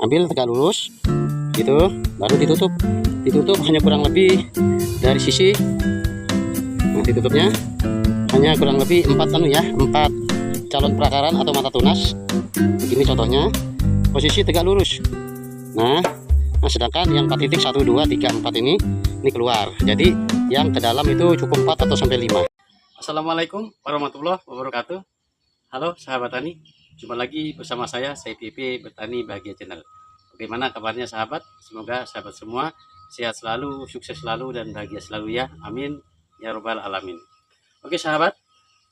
ambil tegak lurus gitu, baru ditutup hanya kurang lebih dari sisi. Nah, ditutupnya hanya kurang lebih 4 calon perakaran atau mata tunas. Begini contohnya, posisi tegak lurus. Nah, sedangkan yang 4 titik 1 2 3 4 ini keluar. Jadi yang ke dalam itu cukup 4 atau sampai 5. Assalamualaikum warahmatullahi wabarakatuh. Halo sahabat tani, jumpa lagi bersama saya PP Bertani Bahagia Channel. Bagaimana kabarnya sahabat? Semoga sahabat semua sehat selalu, sukses selalu, dan bahagia selalu ya. Amin ya robbal alamin. Oke sahabat,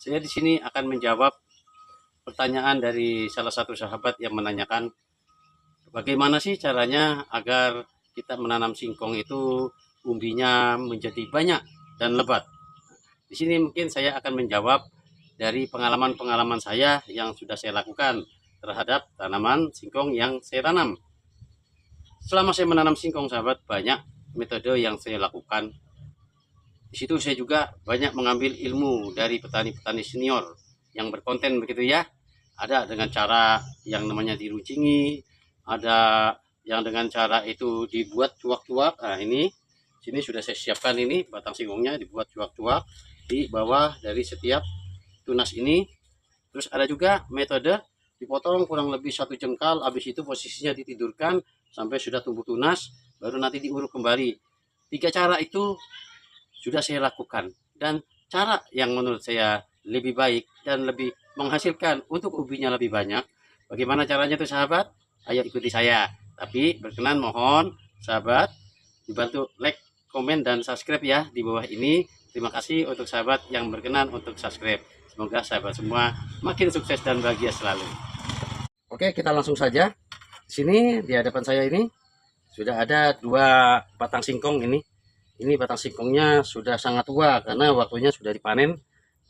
saya di sini akan menjawab pertanyaan dari salah satu sahabat yang menanyakan bagaimana sih caranya agar kita menanam singkong itu umbinya menjadi banyak dan lebat. Di sini mungkin saya akan menjawab dari pengalaman-pengalaman saya yang sudah saya lakukan terhadap tanaman singkong yang saya tanam. Selama saya menanam singkong sahabat, banyak metode yang saya lakukan. Di situ saya juga banyak mengambil ilmu dari petani-petani senior yang berkonten begitu ya. Ada dengan cara yang namanya diruncingi, ada yang dengan cara itu dibuat cuak-cuak. Nah ini sini sudah saya siapkan, ini batang singkongnya dibuat cuak-cuak di bawah dari setiap tunas ini. Terus ada juga metode dipotong kurang lebih 1 jengkal, habis itu posisinya ditidurkan sampai sudah tumbuh tunas, baru nanti diuruk kembali. 3 cara itu sudah saya lakukan, dan cara yang menurut saya lebih baik dan lebih menghasilkan untuk ubinya lebih banyak. Bagaimana caranya tuh sahabat? Ayo ikuti saya. Tapi berkenan mohon sahabat dibantu like, komen, dan subscribe ya di bawah ini. Terima kasih untuk sahabat yang berkenan untuk subscribe. Semoga sahabat semua makin sukses dan bahagia selalu. Oke, kita langsung saja. Di sini di hadapan saya ini sudah ada 2 batang singkong ini. Ini batang singkongnya sudah sangat tua karena waktunya sudah dipanen.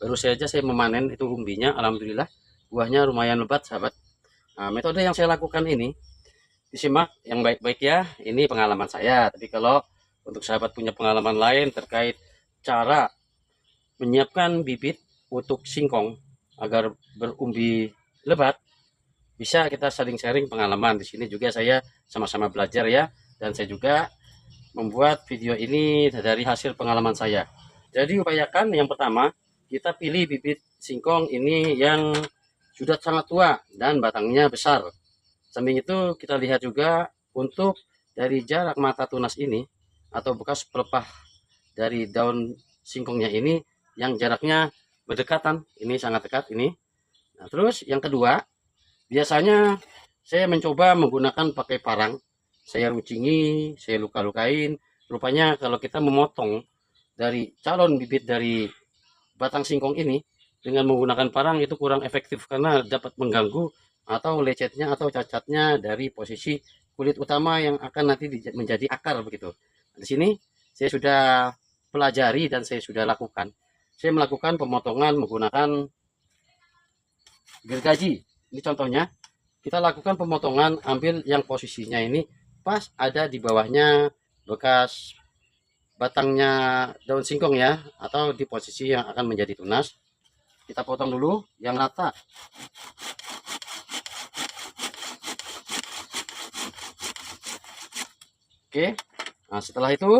Baru saja saya memanen itu umbinya. Alhamdulillah buahnya lumayan lebat sahabat. Nah, metode yang saya lakukan ini disimak yang baik-baik ya. Ini pengalaman saya. Tapi kalau untuk sahabat punya pengalaman lain terkait cara menyiapkan bibit untuk singkong agar berumbi lebat, bisa kita saling sharing pengalaman. Di sini juga saya sama-sama belajar ya, dan saya juga membuat video ini dari hasil pengalaman saya. Jadi upayakan yang pertama, kita pilih bibit singkong ini yang sudah sangat tua dan batangnya besar. Samping itu kita lihat juga untuk dari jarak mata tunas ini atau bekas pelepah dari daun singkongnya ini yang jaraknya berdekatan, ini sangat dekat ini. Nah, terus yang kedua, biasanya saya mencoba menggunakan pakai parang. Saya runcingi, saya luka-lukain. Rupanya kalau kita memotong dari calon bibit dari batang singkong ini dengan menggunakan parang itu kurang efektif karena dapat mengganggu atau lecetnya atau cacatnya dari posisi kulit utama yang akan nanti menjadi akar begitu. Nah, di sini saya sudah pelajari dan saya sudah lakukan. Saya melakukan pemotongan menggunakan gergaji. Ini contohnya, kita lakukan pemotongan, ambil yang posisinya ini pas ada di bawahnya bekas batangnya daun singkong ya, atau di posisi yang akan menjadi tunas. Kita potong dulu yang rata. Oke, nah setelah itu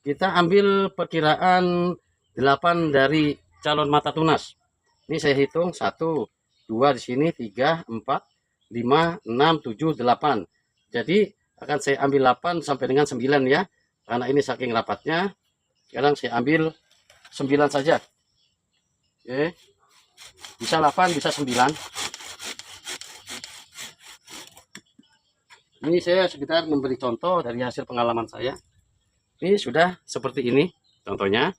kita ambil perkiraan 8 dari calon mata tunas. Ini saya hitung 1, 2 di sini, 3, 4, 5, 6, 7, 8. Jadi akan saya ambil 8 sampai dengan 9 ya. Karena ini saking rapatnya. Sekarang saya ambil 9 saja. Oke. Bisa 8, bisa 9. Ini saya sekitar memberi contoh dari hasil pengalaman saya. Ini sudah seperti ini contohnya.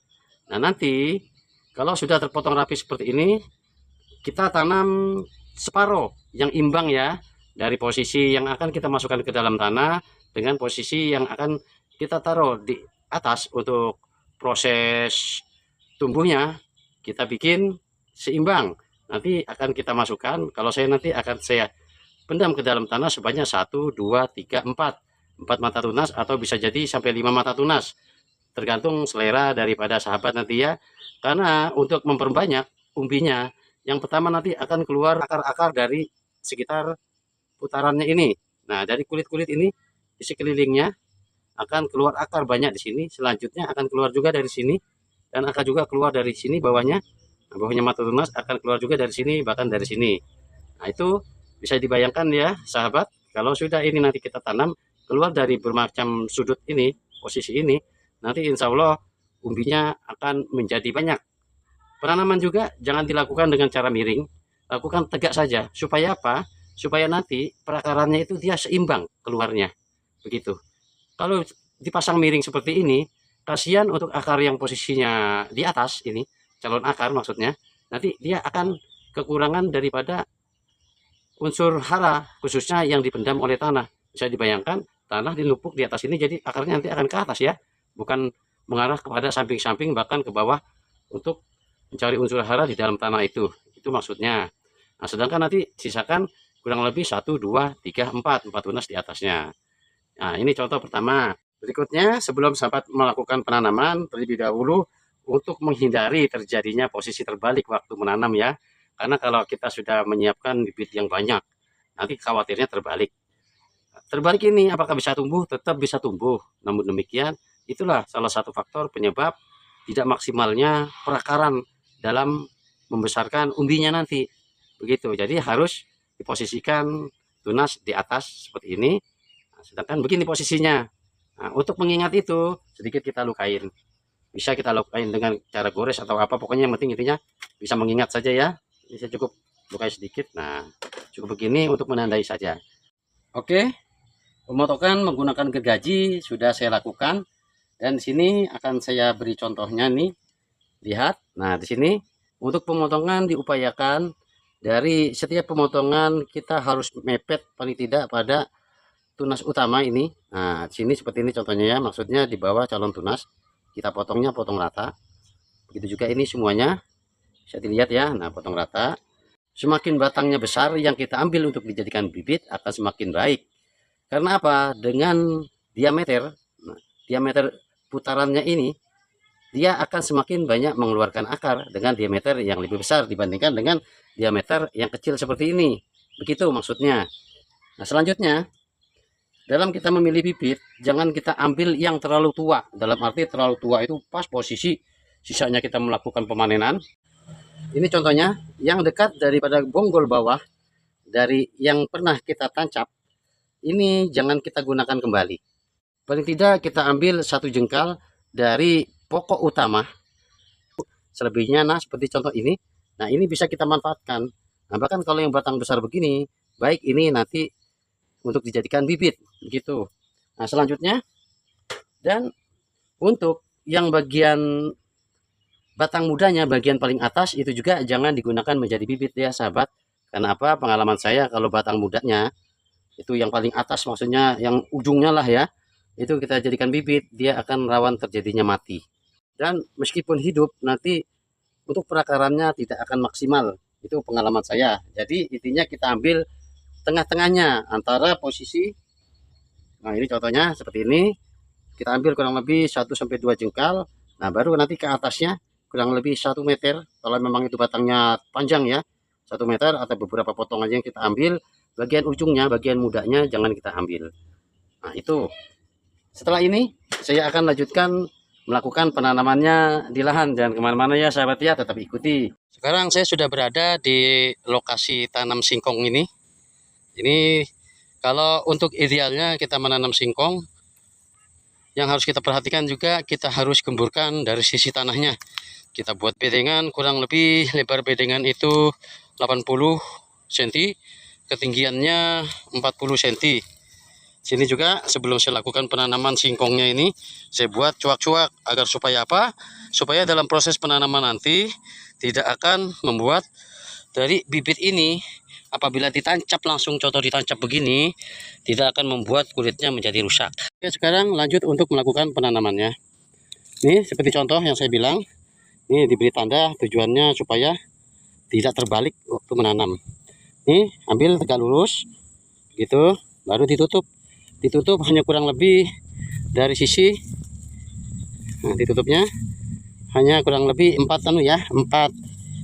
Nah nanti kalau sudah terpotong rapi seperti ini, kita tanam separuh yang imbang ya, dari posisi yang akan kita masukkan ke dalam tanah dengan posisi yang akan kita taruh di atas. Untuk proses tumbuhnya kita bikin seimbang. Nanti akan kita masukkan, kalau saya nanti akan saya pendam ke dalam tanah sebanyak 1, 2, 3, 4 mata tunas, atau bisa jadi sampai 5 mata tunas, tergantung selera daripada sahabat nanti ya. Karena untuk memperbanyak umbinya, yang pertama nanti akan keluar akar-akar dari sekitar putarannya ini. Nah, dari kulit-kulit ini di sekelilingnya akan keluar akar banyak di sini. Selanjutnya akan keluar juga dari sini, dan akan juga keluar dari sini bawahnya. Nah, bawahnya mata tunas akan keluar juga dari sini, bahkan dari sini. Nah, itu bisa dibayangkan ya sahabat, kalau sudah ini nanti kita tanam keluar dari bermacam sudut ini, posisi ini, nanti insya Allah umbinya akan menjadi banyak. Penanaman juga jangan dilakukan dengan cara miring, lakukan tegak saja. Supaya apa? Supaya nanti perakarannya itu dia seimbang keluarnya. Begitu. Kalau dipasang miring seperti ini, kasihan untuk akar yang posisinya di atas ini, calon akar maksudnya, nanti dia akan kekurangan daripada unsur hara, khususnya yang dipendam oleh tanah. Bisa dibayangkan, tanah dinumpuk di atas ini, jadi akarnya nanti akan ke atas ya, bukan mengarah kepada samping-samping, bahkan ke bawah, untuk mencari unsur hara di dalam tanah itu maksudnya. Nah, sedangkan nanti sisakan kurang lebih 1, 2, 3, 4 tunas di atasnya. Nah, ini contoh pertama. Berikutnya, sebelum sahabat melakukan penanaman, terlebih dahulu untuk menghindari terjadinya posisi terbalik waktu menanam ya. Karena kalau kita sudah menyiapkan bibit yang banyak, nanti khawatirnya terbalik. Terbalik ini apakah bisa tumbuh? Tetap bisa tumbuh. Namun demikian, itulah salah satu faktor penyebab tidak maksimalnya perakaran dalam membesarkan umbinya nanti. Begitu. Jadi harus diposisikan tunas di atas seperti ini. Nah, sedangkan begini posisinya. Nah, untuk mengingat itu, sedikit kita lukain. Bisa kita lukain dengan cara gores atau apa. Pokoknya yang penting intinya bisa mengingat saja ya. Ini saya cukup lukai sedikit. Nah, cukup begini untuk menandai saja. Oke. Pemotongan menggunakan gergaji sudah saya lakukan. Dan di sini akan saya beri contohnya nih. Lihat. Nah, di sini untuk pemotongan diupayakan dari setiap pemotongan kita harus mepet paling tidak pada tunas utama ini. Nah, di sini seperti ini contohnya ya. Maksudnya di bawah calon tunas kita potongnya potong rata. Begitu juga ini semuanya. Bisa dilihat ya. Nah, potong rata. Semakin batangnya besar yang kita ambil untuk dijadikan bibit akan semakin baik. Karena apa? Dengan diameter, nah, diameter putarannya ini, dia akan semakin banyak mengeluarkan akar dengan diameter yang lebih besar dibandingkan dengan diameter yang kecil seperti ini. Begitu maksudnya. Nah, selanjutnya, dalam kita memilih bibit, jangan kita ambil yang terlalu tua. Dalam arti terlalu tua itu pas posisi sisanya kita melakukan pemanenan. Ini contohnya, yang dekat daripada bonggol bawah, dari yang pernah kita tancap, ini jangan kita gunakan kembali. Paling tidak kita ambil 1 jengkal dari pokok utama. Selebihnya nah seperti contoh ini. Nah, ini bisa kita manfaatkan. Nah, bahkan kalau yang batang besar begini, baik ini nanti untuk dijadikan bibit begitu. Nah, selanjutnya, dan untuk yang bagian batang mudanya, bagian paling atas itu juga jangan digunakan menjadi bibit ya sahabat. Karena apa? Pengalaman saya kalau batang mudanya itu yang paling atas, maksudnya yang ujungnya lah ya, itu kita jadikan bibit, dia akan rawan terjadinya mati. Dan meskipun hidup nanti untuk perakarannya tidak akan maksimal. Itu pengalaman saya. Jadi intinya kita ambil tengah-tengahnya antara posisi, nah ini contohnya seperti ini, kita ambil kurang lebih 1-2 jengkal. Nah, baru nanti ke atasnya kurang lebih 1 meter, kalau memang itu batangnya panjang ya, 1 meter atau beberapa potongan yang kita ambil. Bagian ujungnya, bagian mudanya jangan kita ambil. Nah, itu. Setelah ini, saya akan lanjutkan melakukan penanamannya di lahan. Jangan kemana-mana ya sahabat ya, tetap ikuti. Sekarang saya sudah berada di lokasi tanam singkong ini. Ini kalau untuk idealnya kita menanam singkong, yang harus kita perhatikan juga kita harus gemburkan dari sisi tanahnya. Kita buat bedengan, kurang lebih lebar bedengan itu 80 cm, ketinggiannya 40 cm. Sini juga sebelum saya lakukan penanaman singkongnya ini, saya buat cuak-cuak agar supaya apa? Supaya dalam proses penanaman nanti tidak akan membuat dari bibit ini apabila ditancap langsung, contoh ditancap begini, tidak akan membuat kulitnya menjadi rusak. Oke, sekarang lanjut untuk melakukan penanamannya. Ini seperti contoh yang saya bilang, ini diberi tanda tujuannya supaya tidak terbalik waktu menanam. Ini ambil tegak lurus, gitu, baru ditutup. Ditutup hanya kurang lebih dari sisi, nah ditutupnya hanya kurang lebih 4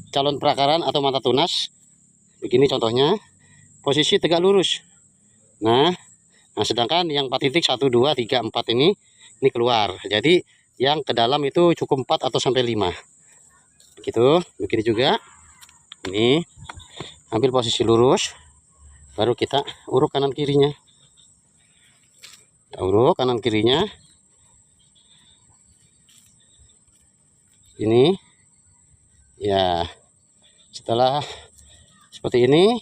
calon perakaran atau mata tunas. Begini contohnya, posisi tegak lurus. Nah, Nah, sedangkan yang 4 titik 1, 2, 3, 4 ini keluar. Jadi yang ke dalam itu cukup 4 atau sampai 5. Begitu, begini juga. Ini ambil posisi lurus, baru kita uruk kanan kirinya. Kita uruk kanan kirinya. Ini ya, setelah seperti ini,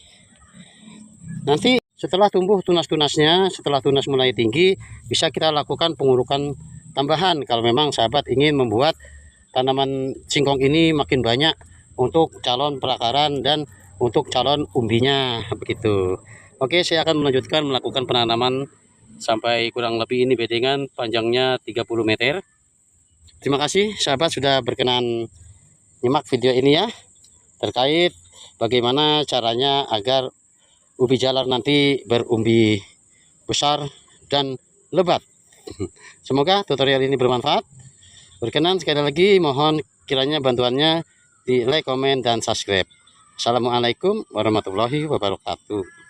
nanti setelah tumbuh tunas-tunasnya, setelah tunas mulai tinggi, bisa kita lakukan pengurukan tambahan kalau memang sahabat ingin membuat tanaman singkong ini makin banyak untuk calon perakaran dan untuk calon umbinya, begitu. Oke, saya akan melanjutkan melakukan penanaman sampai kurang lebih ini bedengan panjangnya 30 meter. Terima kasih sahabat sudah berkenan nyimak video ini ya, terkait bagaimana caranya agar ubi jalar nanti berumbi besar dan lebat. Semoga tutorial ini bermanfaat. Berkenan sekali lagi mohon kiranya bantuannya di like, komen, dan subscribe. Assalamualaikum warahmatullahi wabarakatuh.